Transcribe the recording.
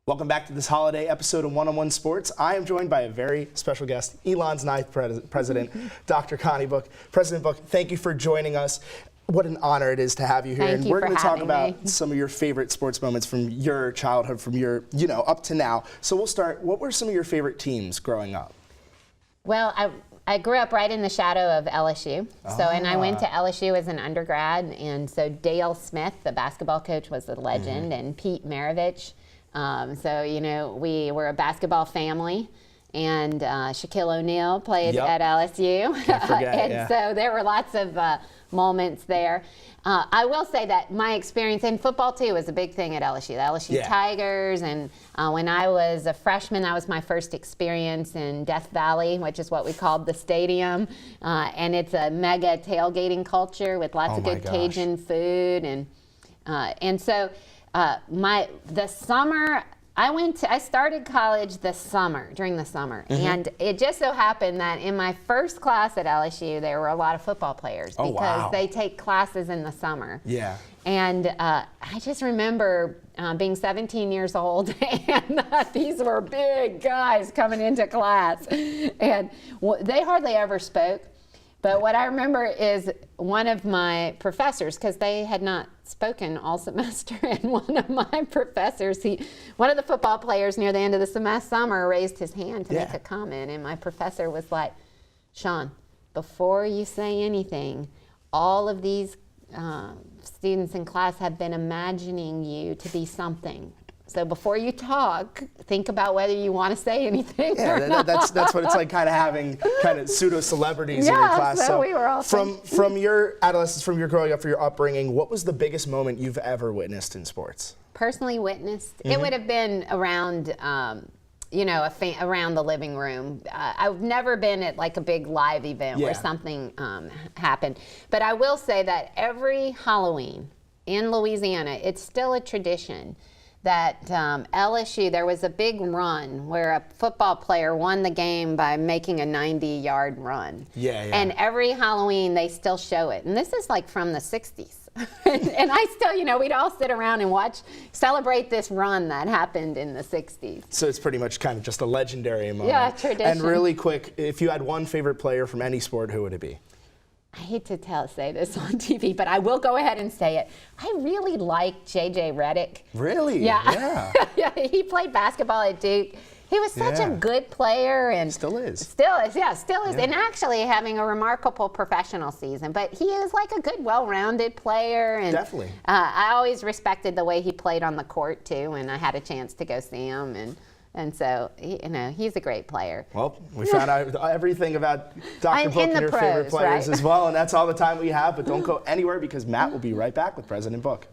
Welcome back to this holiday episode of One-on-One Sports. I am joined by a very special guest, Elon's ninth president, Dr. Connie Book. President Book, thank you for joining us. What an honor it is to have you here. Thank you we're for going to talk having about me. some of your favorite sports moments from your childhood, from your, up to now. So we'll start. What were some of your favorite teams growing up? Well, I grew up right in the shadow of LSU. And I went to LSU as an undergrad. And so Dale Smith, the basketball coach, was a legend, and Pete Maravich. We were a basketball family. And Shaquille O'Neal played at LSU. Can't forget, So there were lots of moments there. I will say that my experience in football, too, was a big thing at LSU. The LSU Tigers. And when I was a freshman, that was my first experience in Death Valley, which is what we called the stadium. And it's a mega tailgating culture with lots of good Cajun food. And so the summer, I started college during the summer. And it just so happened that in my first class at LSU, there were a lot of football players because they take classes in the summer. Yeah. And I just remember being 17 years old, and these were big guys coming into class. And they hardly ever spoke. But what I remember is one of my professors, because they had not spoken all semester, and one of my professors, one of the football players near the end of the summer raised his hand to make a comment, and my professor was like, "Sean, before you say anything, all of these students in class have been imagining you to be something. So before you talk, think about whether you want to say anything or not." That's what it's like, kind of having pseudo celebrities in your class. So we were all from your adolescence, from your growing up, from your upbringing, what was the biggest moment you've ever witnessed in sports? Personally witnessed? It would have been around, around the living room. I've never been at like a big live event where something happened. But I will say that every Halloween in Louisiana, it's still a tradition that LSU, there was a big run where a football player won the game by making a 90-yard run. And every Halloween, they still show it. And this is like from the 60s. and I still, we'd all sit around and celebrate this run that happened in the 60s. So it's pretty much kind of just a legendary moment. Yeah, tradition. And really quick, if you had one favorite player from any sport, who would it be? I hate to say this on TV, but I will go ahead and say it. I really like J.J. Redick. Really? Yeah. Yeah, he played basketball at Duke. He was such a good player, and still is. Still is, and actually having a remarkable professional season. But he is like a good, well-rounded player, and definitely. I always respected the way he played on the court too, and I had a chance to go see him, and so, he's a great player. Well, we found out everything about Dr. Book and your favorite players right? as well, and that's all the time we have. But don't go anywhere, because Matt will be right back with President Book.